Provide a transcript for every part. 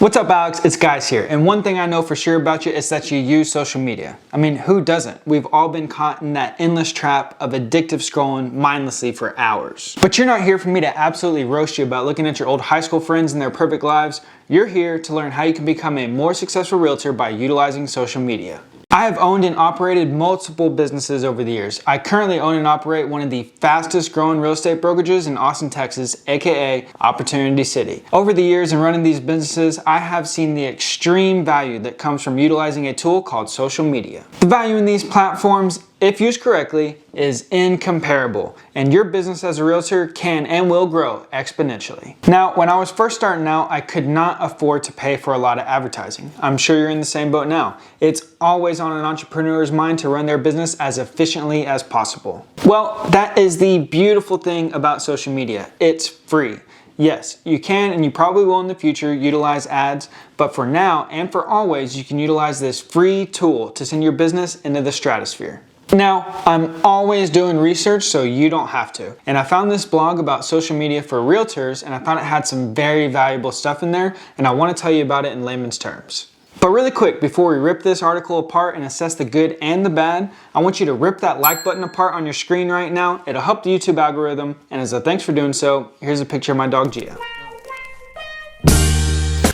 What's up, Alex? It's Guys here. And one thing I know for sure about you is that you use social media. I mean, who doesn't? We've all been caught in that endless trap of addictive scrolling mindlessly for hours. But you're not here for me to absolutely roast you about looking at your old high school friends and their perfect lives. You're here to learn how you can become a more successful realtor by utilizing social media. I have owned and operated multiple businesses over the years. I currently own and operate one of the fastest growing real estate brokerages in Austin, Texas, aka Opportunity City. Over the years in running these businesses, I have seen the extreme value that comes from utilizing a tool called social media. The value in these platforms, if used correctly, is incomparable, and your business as a realtor can and will grow exponentially. Now, when I was first starting out, I could not afford to pay for a lot of advertising. I'm sure you're in the same boat now. It's always on an entrepreneur's mind to run their business as efficiently as possible. Well, that is the beautiful thing about social media. It's free. Yes, you can and you probably will in the future utilize ads, but for now and for always, you can utilize this free tool to send your business into the stratosphere. Now, I'm always doing research so you don't have to. And I found this blog about social media for realtors and I thought it had some very valuable stuff in there and I want to tell you about it in layman's terms. But really quick, before we rip this article apart and assess the good and the bad, I want you to rip that like button apart on your screen right now. It'll help the YouTube algorithm, and as a thanks for doing so, here's a picture of my dog Gia.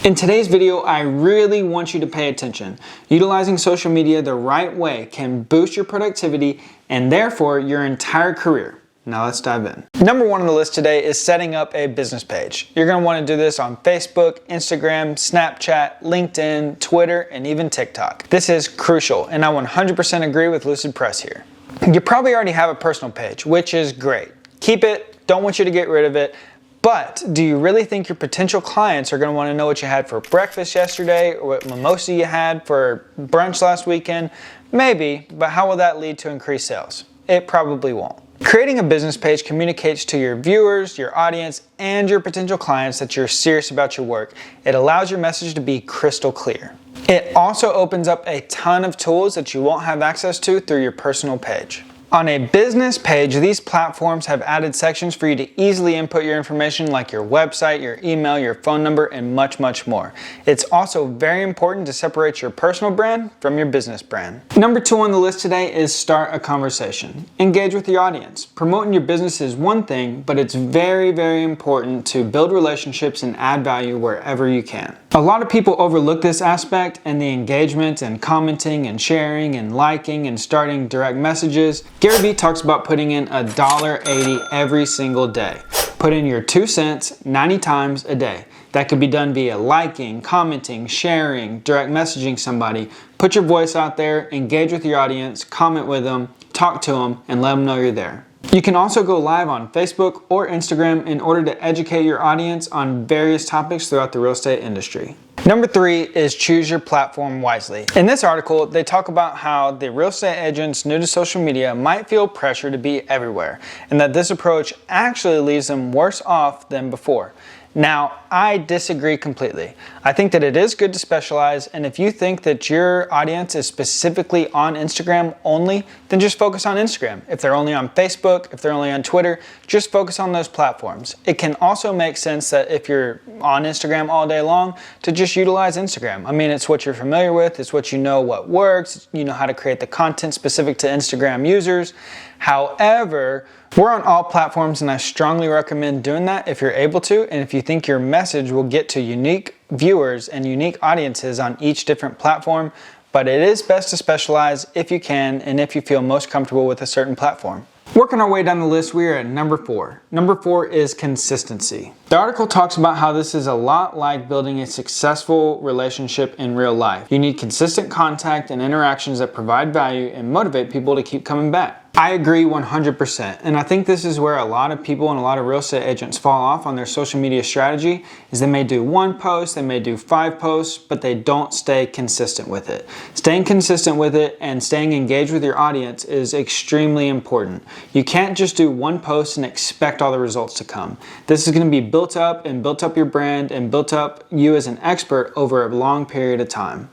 In today's video, I really want you to pay attention. Utilizing social media the right way can boost your productivity and therefore your entire career. Now let's dive in. Number one on the list today is setting up a business page. You're going to want to do this on Facebook, Instagram, Snapchat, LinkedIn, Twitter, and even TikTok. This is crucial, and I 100% agree with Lucid Press here. You probably already have a personal page, which is great. Keep it, don't want you to get rid of it. But do you really think your potential clients are going to want to know what you had for breakfast yesterday or what mimosa you had for brunch last weekend? Maybe, but how will that lead to increased sales? It probably won't. Creating a business page communicates to your viewers, your audience, and your potential clients that you're serious about your work. It allows your message to be crystal clear. It also opens up a ton of tools that you won't have access to through your personal page. On a business page, these platforms have added sections for you to easily input your information like your website, your email, your phone number, and much, much more. It's also very important to separate your personal brand from your business brand. Number two on the list today is start a conversation. Engage with your audience. Promoting your business is one thing, but it's very, very important to build relationships and add value wherever you can. A lot of people overlook this aspect and the engagement and commenting and sharing and liking and starting direct messages. Gary Vee talks about putting in $1.80 every single day. Put in your 2 cents 90 times a day. That could be done via liking, commenting, sharing, direct messaging somebody. Put your voice out there, engage with your audience, comment with them, talk to them, and let them know you're there. You can also go live on Facebook or Instagram in order to educate your audience on various topics throughout the real estate industry. Number three is choose your platform wisely. In this article, they talk about how the real estate agents new to social media might feel pressure to be everywhere, and that this approach actually leaves them worse off than before. Now, I disagree completely. I think that it is good to specialize, and if you think that your audience is specifically on Instagram only, then just focus on Instagram. If they're only on Facebook, if they're only on Twitter, just focus on those platforms. It can also make sense that if you're on Instagram all day long, to just utilize Instagram. I mean, it's what you're familiar with, it's what you know what works, you know how to create the content specific to Instagram users. However, we're on all platforms and I strongly recommend doing that if you're able to and if you think your message will get to unique viewers and unique audiences on each different platform, but it is best to specialize if you can and if you feel most comfortable with a certain platform. Working our way down the list, we are at number four. Number four is consistency. The article talks about how this is a lot like building a successful relationship in real life. You need consistent contact and interactions that provide value and motivate people to keep coming back. I agree 100%, and I think this is where a lot of people and a lot of real estate agents fall off on their social media strategy is they may do one post, they may do 5 posts, but they don't stay consistent with it. Staying consistent with it and staying engaged with your audience is extremely important. You can't just do one post and expect all the results to come. This is going to be built up and built up your brand and built up you as an expert over a long period of time.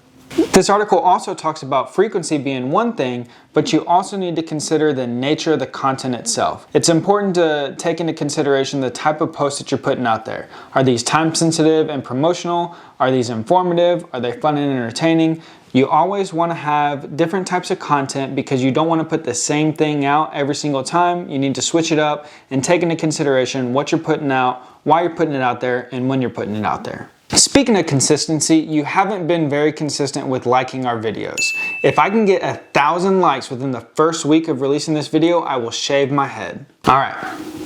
This article also talks about frequency being one thing, but you also need to consider the nature of the content itself. It's important to take into consideration the type of posts that you're putting out there. Are these time sensitive and promotional? Are these informative? Are they fun and entertaining? You always want to have different types of content because you don't want to put the same thing out every single time. You need to switch it up and take into consideration what you're putting out, why you're putting it out there, and when you're putting it out there. Speaking of consistency, you haven't been very consistent with liking our videos. If I can get 1,000 likes within the first week of releasing this video, I will shave my head. All right,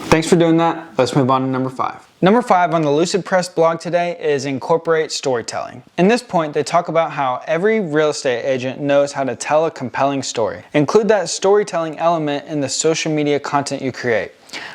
thanks for doing that. Let's move on to number 5. Number 5 on the Lucid Press blog today is incorporate storytelling. In this point, they talk about how every real estate agent knows how to tell a compelling story. Include that storytelling element in the social media content you create.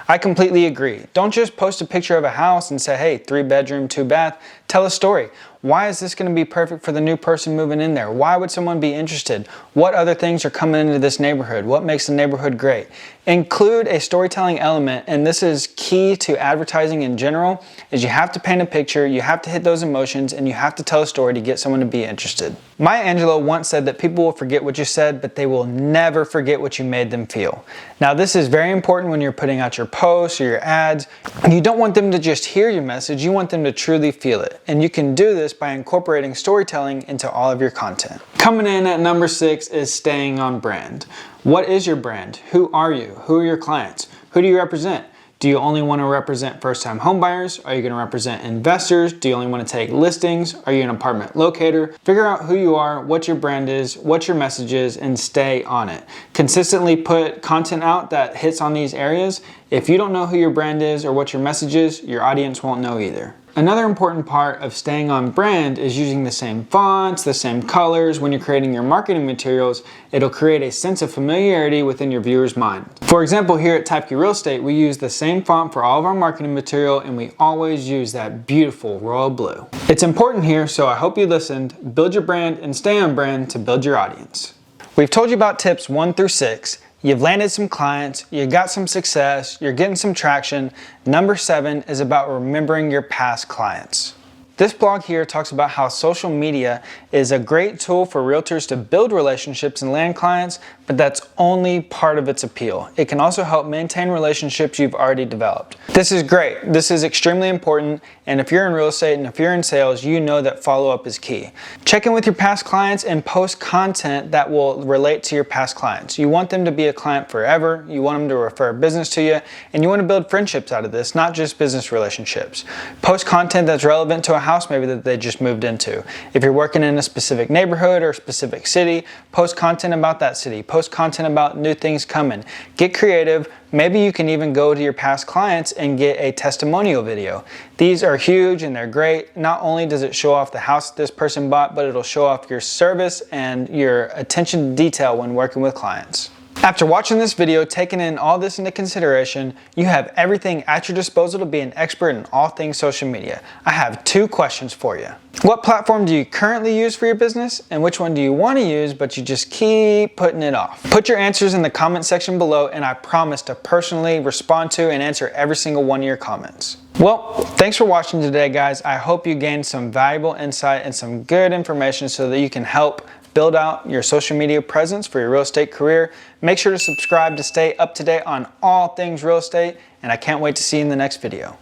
I completely agree. Don't just post a picture of a house and say, hey, 3-bedroom, 2-bath. Tell a story. Why is this going to be perfect for the new person moving in there? Why would someone be interested? What other things are coming into this neighborhood? What makes the neighborhood great? Include a storytelling element, and this is key to advertising in general, is you have to paint a picture, you have to hit those emotions, and you have to tell a story to get someone to be interested. Maya Angelou once said that people will forget what you said, but they will never forget what you made them feel. Now, this is very important when you're putting out your posts or your ads. You don't want them to just hear your message, you want them to truly feel it. And you can do this by incorporating storytelling into all of your content. Coming in at number 6 is staying on brand. What is your brand? Who are you? Who are your clients? Who do you represent? Do you only want to represent first-time homebuyers? Are you going to represent investors? Do you only want to take listings? Are you an apartment locator? Figure out who you are, what your brand is, what your message is, and stay on it. Consistently put content out that hits on these areas. If you don't know who your brand is or what your message is, your audience won't know either. Another important part of staying on brand is using the same fonts, the same colors. When you're creating your marketing materials, it'll create a sense of familiarity within your viewer's mind. For example, here at Teifke Real Estate, we use the same font for all of our marketing material, and we always use that beautiful royal blue. It's important here, so I hope you listened. Build your brand and stay on brand to build your audience. We've told you about tips 1 through 6. You've landed some clients, you got some success, you're getting some traction. Number 7 is about remembering your past clients. This blog here talks about how social media is a great tool for realtors to build relationships and land clients, but that's only part of its appeal. It can also help maintain relationships you've already developed. This is great. This is extremely important, and if you're in real estate and if you're in sales, you know that follow-up is key. Check in with your past clients and post content that will relate to your past clients. You want them to be a client forever, you want them to refer business to you, and you want to build friendships out of this, not just business relationships. Post content that's relevant to a house maybe that they just moved into. If you're working in a specific neighborhood or a specific city, post content about that city. Post content about new things coming. Get creative. Maybe you can even go to your past clients and get a testimonial video. These are huge and they're great. Not only does it show off the house this person bought, but it'll show off your service and your attention to detail when working with clients. After watching this video, taking in all this into consideration, you have everything at your disposal to be an expert in all things social media. I have 2 questions for you. What platform do you currently use for your business, and which one do you want to use but you just keep putting it off? Put your answers in the comment section below, and I promise to personally respond to and answer every single one of your comments. Well, thanks for watching today, guys. I hope you gained some valuable insight and some good information so that you can help build out your social media presence for your real estate career. Make sure to subscribe to stay up to date on all things real estate, and I can't wait to see you in the next video.